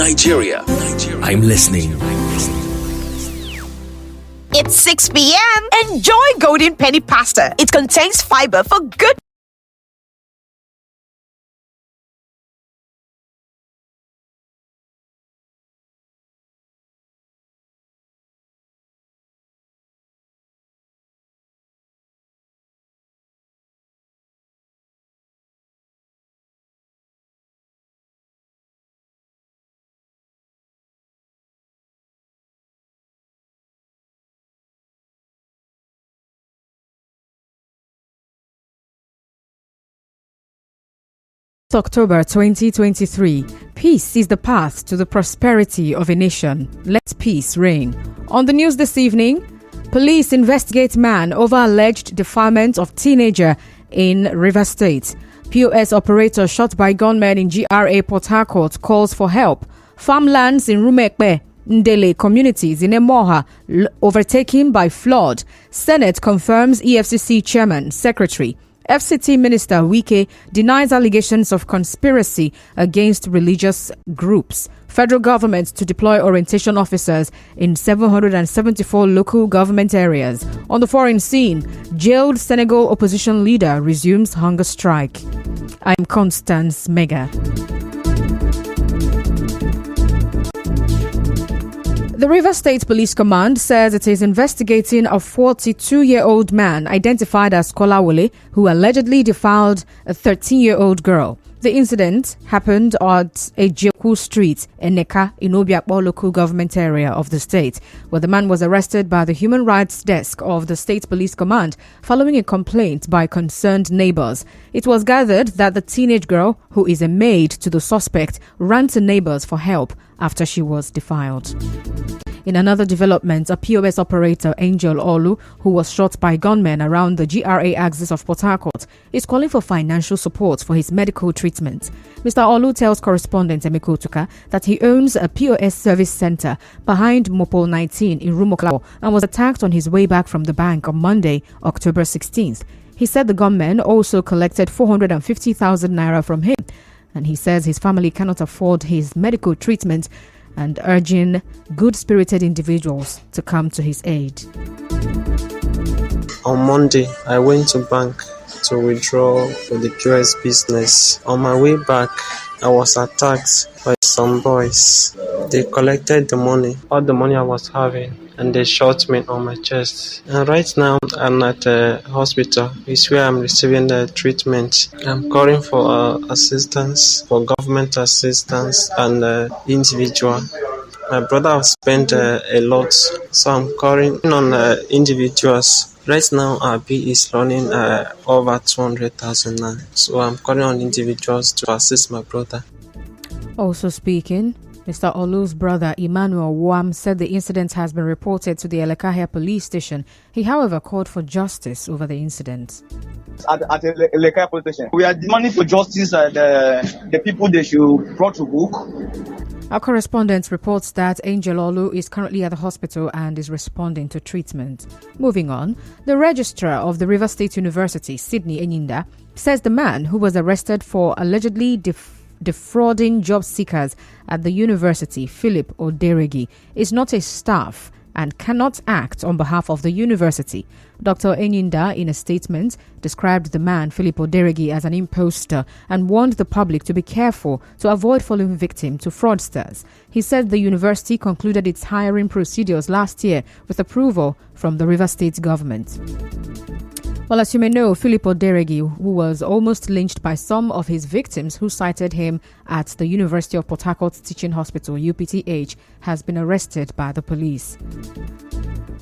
Nigeria. I'm listening. It's 6 p.m. Enjoy Golden Penny Pasta. It contains fiber for good. October 2023. Peace is the path to the prosperity of a nation. Let peace reign. On the news this evening, police investigate man over alleged defilement of teenager in Rivers State. POS operator shot by gunmen in GRA Port Harcourt calls for help. Farmlands in Rumekpe, Ndele communities in Emoha overtaken by flood. Senate confirms EFCC chairman, secretary. FCT Minister Wike denies allegations of conspiracy against religious groups. Federal government to deploy orientation officers in 774 local government areas. On the foreign scene, jailed Senegal opposition leader resumes hunger strike. I'm Constance Mega. The Rivers State Police Command says it is investigating a 42-year-old man identified as Kolawole who allegedly defiled a 13-year-old girl. The incident happened at Ejeku Street, Eneka, in Obiakpo local government area of the state, where the man was arrested by the Human Rights Desk of the State Police Command following a complaint by concerned neighbors. It was gathered that the teenage girl, who is a maid to the suspect, ran to neighbors for help after she was defiled. In another development, a POS operator, Angel Olu, who was shot by gunmen around the GRA axis of Port Harcourt, is calling for financial support for his medical treatment. Mr. Olu tells correspondent Emeko Tuka that he owns a POS service center behind Mopol 19 in Rumokla and was attacked on his way back from the bank on Monday, October 16th. He said the gunmen also collected 450,000 naira from him, and he says his family cannot afford his medical treatment and urging good-spirited individuals to come to his aid. On Monday, I went to bank to withdraw for the POS business. On my way back, I was attacked by some boys. They collected the money, all the money I was having, and they shot me on my chest. And right now, I'm at the hospital. It's where I'm receiving the treatment. I'm calling for assistance, for government assistance and individual. My brother has spent a lot, so I'm calling on individuals. Right now, our bill is running over 200,000 now. So I'm calling on individuals to assist my brother. Also speaking, Mr. Olu's brother Emmanuel Wam said the incident has been reported to the Elekahia police station. He, however, called for justice over the incident. At the Elekahia police station, we are demanding for justice. The people they should brought to book. Our correspondent reports that Angel Olu is currently at the hospital and is responding to treatment. Moving on, the registrar of the Rivers State University, Sydney Enyinda, says the man who was arrested for allegedly defrauding job seekers at the university, Philip Oderegi, is not a staff and cannot act on behalf of the university. Dr. Enyinda, in a statement, described the man, Philip Oderegi, as an imposter and warned the public to be careful to avoid falling victim to fraudsters. He said the university concluded its hiring procedures last year with approval from the Rivers State government. Well, as you may know, Philip Oderegi, who was almost lynched by some of his victims who cited him at the University of Port Harcourt Teaching Hospital, UPTH, has been arrested by the police.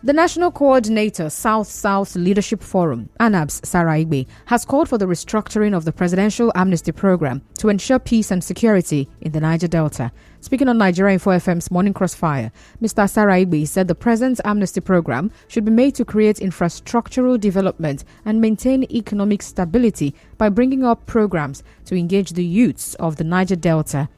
The National Coordinator, South-South Leadership Forum, ANABS Sarah Igbe, has called for the restructuring of the Presidential Amnesty Program to ensure peace and security in the Niger Delta. Speaking on Nigeria Info FM's Morning Crossfire, Mr. Sarah Igbe said the present amnesty program should be made to create infrastructural development and maintain economic stability by bringing up programs to engage the youths of the Niger Delta.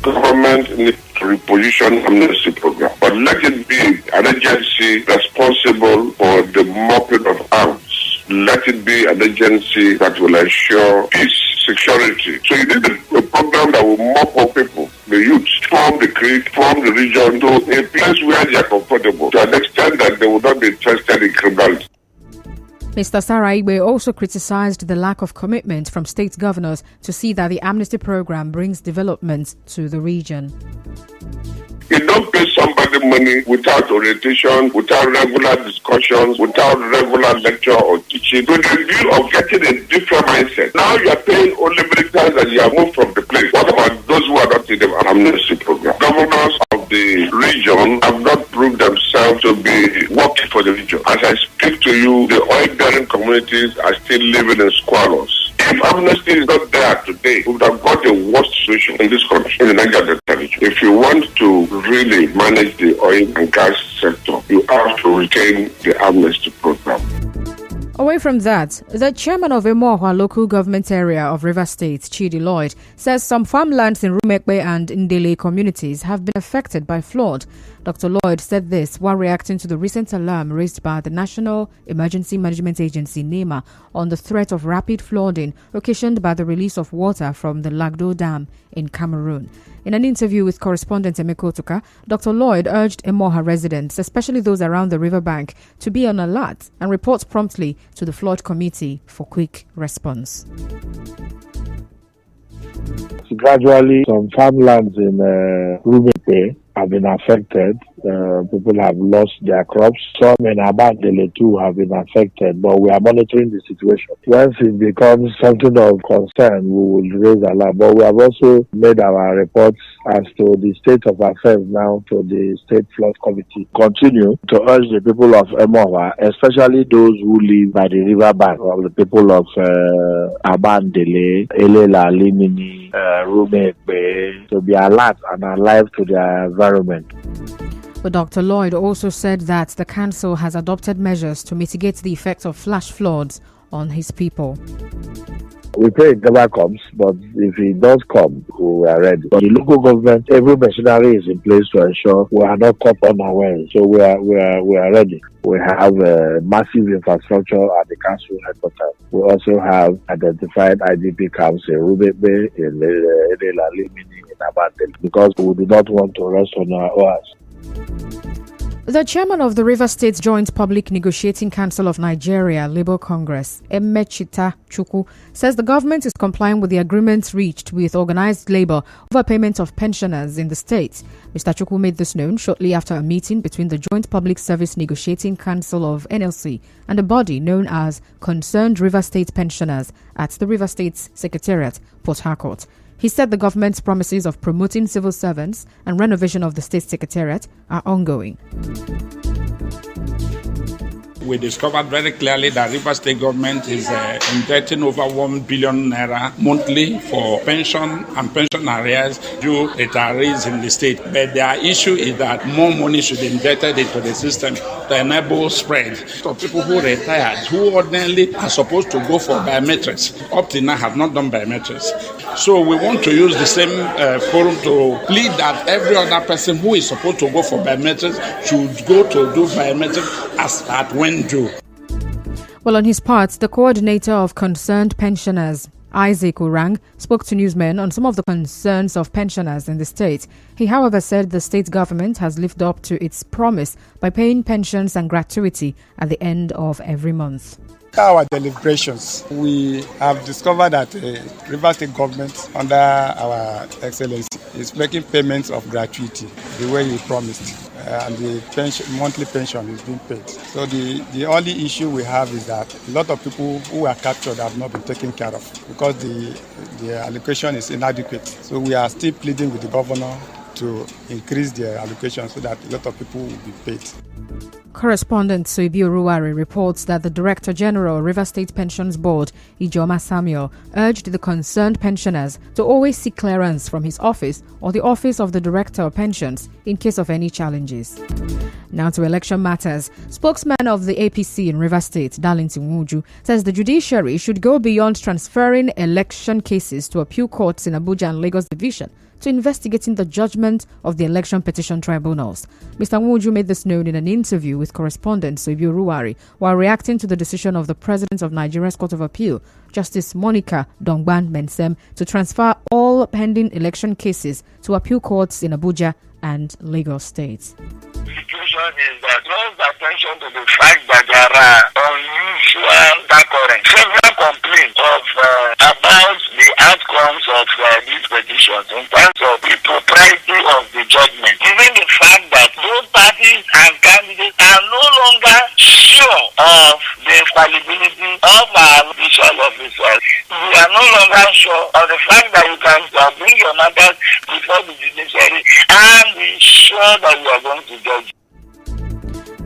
Government needs to reposition amnesty program, but let it be an agency responsible for the mopping of arms Let it be an agency that will ensure peace, security. So you need a program that will mop up people, the youth, from the creek, from the region, to a place where they are comfortable, to an extent that they will not be interested in criminality. Mr. Saraibe also criticized the lack of commitment from state governors to see that the amnesty program brings development to the region. You don't pay somebody money without orientation, without regular discussions, without regular lecture or teaching, with the view of getting a different mindset. Now you are paying only militants and you are moved from the place. What about those who are not in the amnesty program? Governors of the region have not proved themselves to be working for the region. As I speak to you, the oil-bearing communities are still living in squalors. If amnesty is not there today, we would have got a worse situation in this country, in the Niger Delta region. If you want to really manage the oil and gas sector, you have to retain the amnesty program. Away from that, the chairman of Emohua local government area of Rivers State, Chidi Lloyd, says some farmlands in Rumekbe and Ndele communities have been affected by flood. Dr. Lloyd said this while reacting to the recent alarm raised by the National Emergency Management Agency, NEMA, on the threat of rapid flooding occasioned by the release of water from the Lagdo Dam in Cameroon. In an interview with correspondent Emeko Tuka, Dr. Lloyd urged Emoha residents, especially those around the riverbank, to be on alert and report promptly to the flood committee for quick response. Gradually, some farmlands in Rumekbe have been affected. People have lost their crops. Some in Abandele too have been affected, but we are monitoring the situation. Once it becomes something of concern, we will raise alarm. But we have also made our reports as to the state of affairs now to the State Flood Committee. Continue to urge the people of Emoha, especially those who live by the river bank, of the people of Abandele, Elela, Limini, Rumekbe, to be alert and alive to their environment. But Dr. Lloyd also said that the council has adopted measures to mitigate the effects of flash floods on his people. We pray it never comes, but if it does come, we are ready. But the local government, every machinery is in place to ensure we are not caught unawares. So we are ready. We have a massive infrastructure at the council headquarters. We also have identified IDP camps in Rumekbe, in Elela, Limini, in Abandele, because we do not want to rest on our oars. The chairman of the Rivers State Joint Public Negotiating Council of Nigeria, Labour Congress, Emechita Chukwu, says the government is complying with the agreements reached with organized labor over payment of pensioners in the state. Mr. Chukwu made this known shortly after a meeting between the Joint Public Service Negotiating Council of NLC and a body known as Concerned River State Pensioners at the River State's Secretariat, Port Harcourt. He said the government's promises of promoting civil servants and renovation of the state secretariat are ongoing. We discovered very clearly that River State government is injecting over 1 billion naira monthly for pension and pension arrears due retirees in the state. But their issue is that more money should be injected into the system to enable spread. So people who retired, who ordinarily are supposed to go for biometrics, up to now have not done biometrics. So we want to use the same forum to plead that every other person who is supposed to go for biometrics should go to do biometrics as at when due. Well, on his part, the coordinator of Concerned Pensioners, Isaac Urang, spoke to newsmen on some of the concerns of pensioners in the state. He, however, said the state government has lived up to its promise by paying pensions and gratuity at the end of every month. Our deliberations, we have discovered that River State government, under our excellency, is making payments of gratuity the way he promised. And the monthly pension is being paid. So the only issue we have is that a lot of people who are captured have not been taken care of because the allocation is inadequate. So we are still pleading with the governor to increase the allocation so that a lot of people will be paid. Correspondent Soibi Oruwari reports that the Director General, River State Pensions Board, Ijoma Samuel, urged the concerned pensioners to always seek clearance from his office or the Office of the Director of Pensions in case of any challenges. Now to election matters. Spokesman of the APC in River State, Darlington Wuju, says the judiciary should go beyond transferring election cases to appeal courts in Abuja and Lagos Division to investigating the judgment of the election petition tribunals. Mr. Nwoju made this known in an interview with correspondent Soibio Ruwari while reacting to the decision of the President of Nigeria's Court of Appeal, Justice Monica Dongban Mensem, to transfer all pending election cases to appeal courts in Abuja and Lagos states. The situation is that draws attention to the fact that there are unusual occurrences. Several complaints about the outcomes of these petitions in terms of the propriety of the judgment, given the fact that both parties and candidates are no longer sure of the infallibility of our judicial officers. We are no longer sure of the fact that you can bring your matters before the judiciary and be sure that you are going to judge.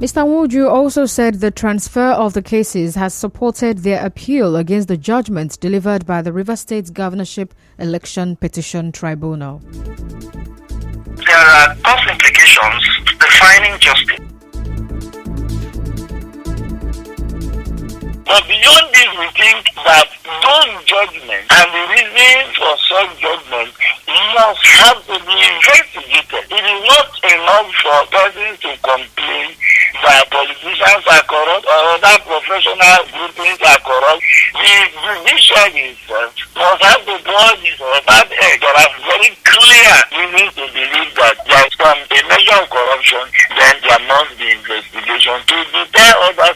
Mr. Nwoju also said the transfer of the cases has supported their appeal against the judgment delivered by the River State Governorship Election Petition Tribunal. There are cost implications defining justice. But beyond this, we think that those judgments and the reasons for such judgments must have to be investigated. It is not enough for persons to complain that politicians are corrupt or other professional groupings are corrupt. The judiciary itself must have to draw this or that edge. There are very clear reasons to believe that there is a measure of corruption, then there must be investigation to deter others.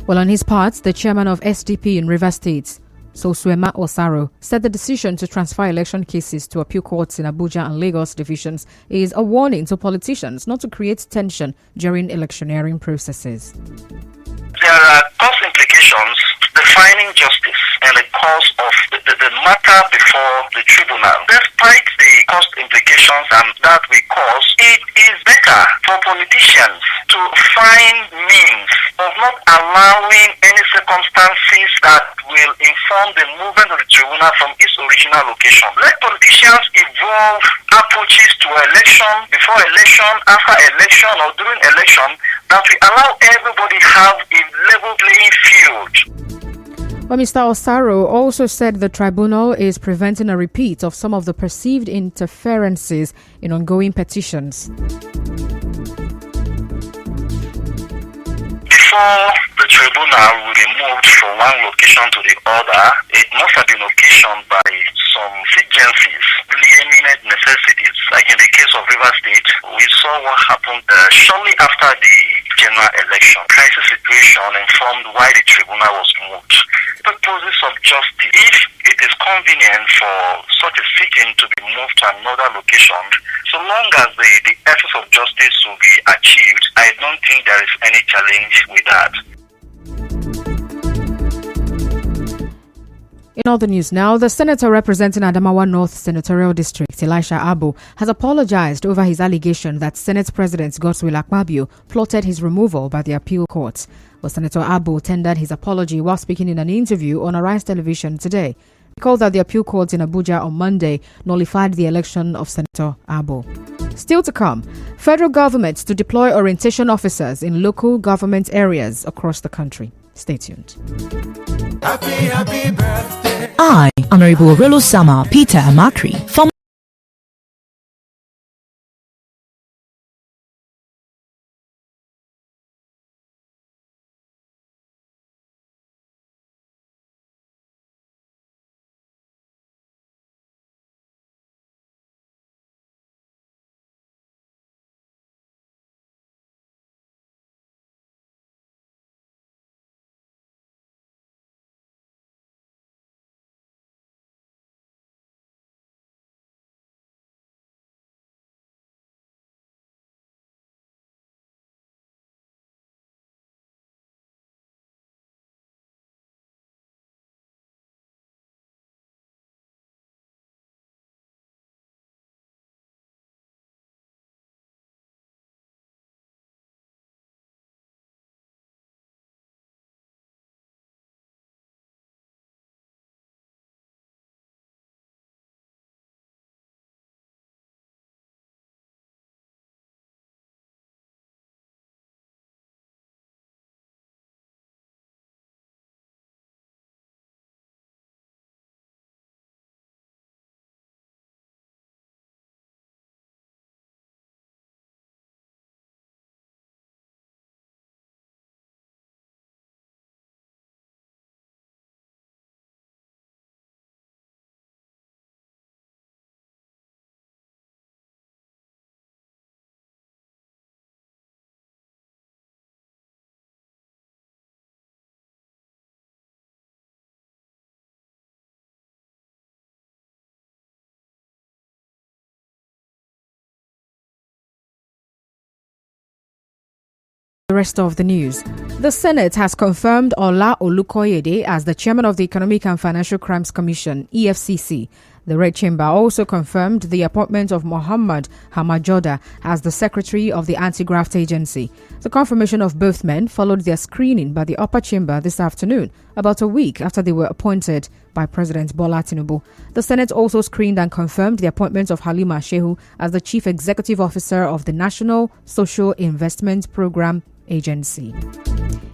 Well, on his part, the chairman of SDP in River State, Sosuema Osaro, said the decision to transfer election cases to appeal courts in Abuja and Lagos divisions is a warning to politicians not to create tension during electioneering processes. There are cost implications defining justice and the cause of the matter before the tribunal. Despite the cost implications and that we cause, it is better for politicians to find means of not allowing any circumstances that will inform the movement of the tribunal from its original location. Let politicians evolve approaches to election, before election, after election, or during election, that we allow everybody have a level playing field. But Mr. Osaro also said the tribunal is preventing a repeat of some of the perceived interferences in ongoing petitions. Before the tribunal will be moved from one location to the other, it must have been occasioned by some exigencies, really eminent necessities. Like in the case of River State, we saw what happened shortly after the general election. Crisis situation informed why the tribunal was moved. Purposes of justice, if it is convenient for such a sitting to be moved to another location, so long as the essence of justice will be achieved, I don't think there is any challenge with that. In other news now, the senator representing Adamawa North Senatorial District, Elisha Abu, has apologized over his allegation that Senate President Godswill Akpabio plotted his removal by the appeal court. Well, Senator Abu tendered his apology while speaking in an interview on Arise Television today. He called that the appeal court in Abuja on Monday nullified the election of Senator Abu. Still to come, federal government to deploy orientation officers in local government areas across the country. Stay tuned. Happy birthday. I, Honorable Rolo Sama Peter Amakri, former rest of the news. The Senate has confirmed Ola Olukoyede as the chairman of the Economic and Financial Crimes Commission, EFCC. The Red Chamber also confirmed the appointment of Mohammed Hamajoda as the secretary of the Anti-Graft Agency. The confirmation of both men followed their screening by the upper chamber this afternoon, about a week after they were appointed by President Bola Tinubu. The Senate also screened and confirmed the appointment of Halima Shehu as the chief executive officer of the National Social Investment Program Agency.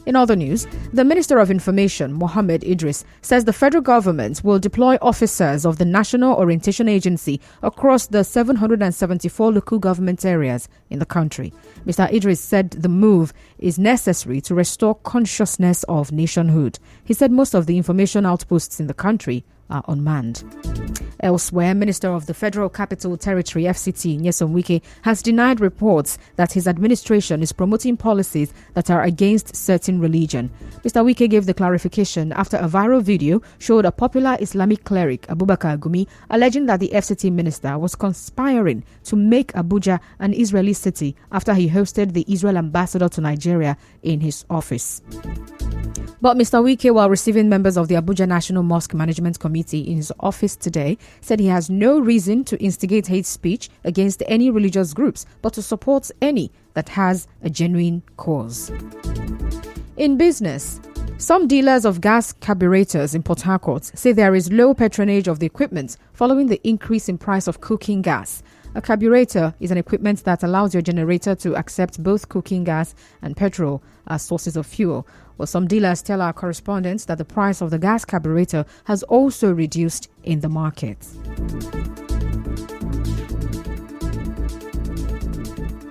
In other news, the Minister of Information, Mohammed Idris, says the federal government will deploy officers of the National Orientation Agency across the 774 local government areas in the country. Mr. Idris said the move is necessary to restore consciousness of nationhood. He said most of the information outposts in the country are unmanned. Elsewhere, Minister of the Federal Capital Territory, FCT, Nyesom Wike, has denied reports that his administration is promoting policies that are against certain religion. Mr. Wike gave the clarification after a viral video showed a popular Islamic cleric, Abubakar Gumi, alleging that the FCT minister was conspiring to make Abuja an Israeli city after he hosted the Israel ambassador to Nigeria in his office. But Mr. Wike, while receiving members of the Abuja National Mosque Management Committee in his office today, said he has no reason to instigate hate speech against any religious groups, but to support any that has a genuine cause. In business, some dealers of gas carburetors in Port Harcourt say there is low patronage of the equipment following the increase in price of cooking gas. A carburetor is an equipment that allows your generator to accept both cooking gas and petrol as sources of fuel. Well, some dealers tell our correspondents that the price of the gas carburetor has also reduced in the market.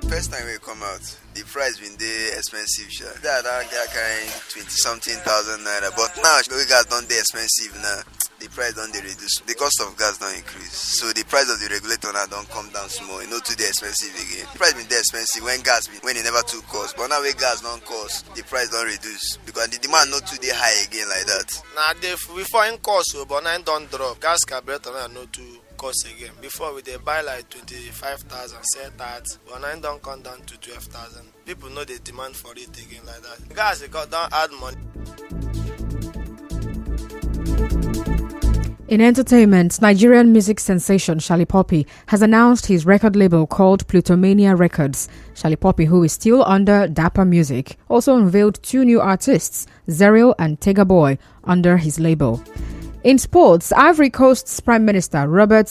First time we come out, the price been there expensive. Sure. That carrying 20-something thousand naira, but now the gas don't dey expensive now. The price don't dey reduce. The cost of gas don't increase, so the price of the regulator now don't come down small. Not too dey expensive again. The price been there expensive when it never too cost, but now when gas don't cost, the price don't reduce because the demand not too dey high again like that. Now we find cost, but now don't drop. Gas carburetor now not too cost again. Before we they buy like 25,000, say that, but now don't come down to 12,000. People know the demand for it again like that. Gas they got don't add money. In entertainment, Nigerian music sensation Shali Poppy has announced his record label called Plutomania Records. Shali Poppy, who is still under Dapper Music, also unveiled two new artists, Zeriel and Tega Boy, under his label. In sports, Ivory Coast's Prime Minister Robert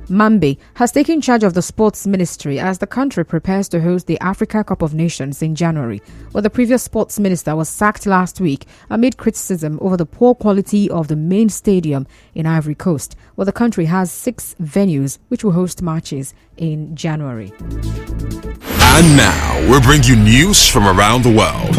Mambe has taken charge of the sports ministry as the country prepares to host the Africa Cup of Nations in January. Well, the previous sports minister was sacked last week amid criticism over the poor quality of the main stadium in Ivory Coast. Well, the country has 6 venues which will host matches in January. And now we'll bring you news from around the world.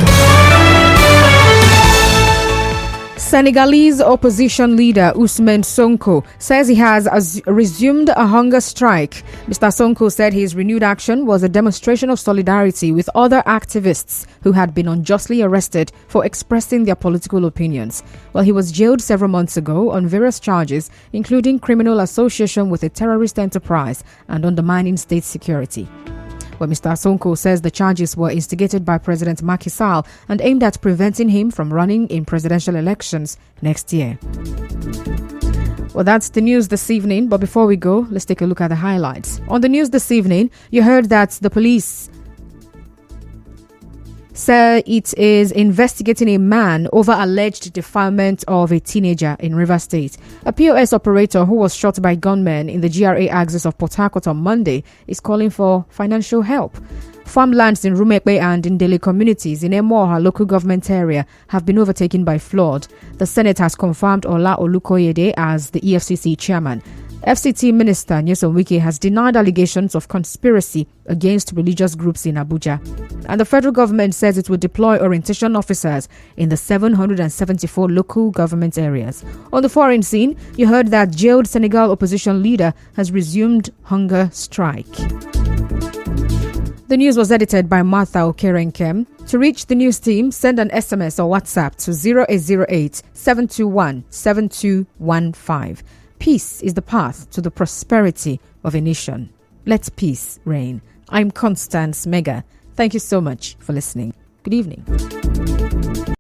Senegalese opposition leader Ousmane Sonko says he has resumed a hunger strike. Mr. Sonko said his renewed action was a demonstration of solidarity with other activists who had been unjustly arrested for expressing their political opinions. Well, he was jailed several months ago on various charges, including criminal association with a terrorist enterprise and undermining state security. Well, Mr. Sonko says the charges were instigated by President Macky Sall and aimed at preventing him from running in presidential elections next year. Well, that's the news this evening. But before we go, let's take a look at the highlights. On the news this evening, you heard that the police say it is investigating a man over alleged defilement of a teenager in Rivers State. A POS operator who was shot by gunmen in the GRA axis of Port Harcourt on Monday is calling for financial help. Farmlands in Rumekbe and in Dele communities in Emoha local government area have been overtaken by flood. The Senate has confirmed Ola Olukoyede as the EFCC chairman. FCT Minister Nyesom Wike has denied allegations of conspiracy against religious groups in Abuja. And the federal government says it will deploy orientation officers in the 774 local government areas. On the foreign scene, you heard that jailed Senegal opposition leader has resumed hunger strike. The news was edited by Martha Okerenkem. To reach the news team, send an SMS or WhatsApp to 0808 721 7215. Peace is the path to the prosperity of a nation. Let peace reign. I'm Constance Mega. Thank you so much for listening. Good Good evening.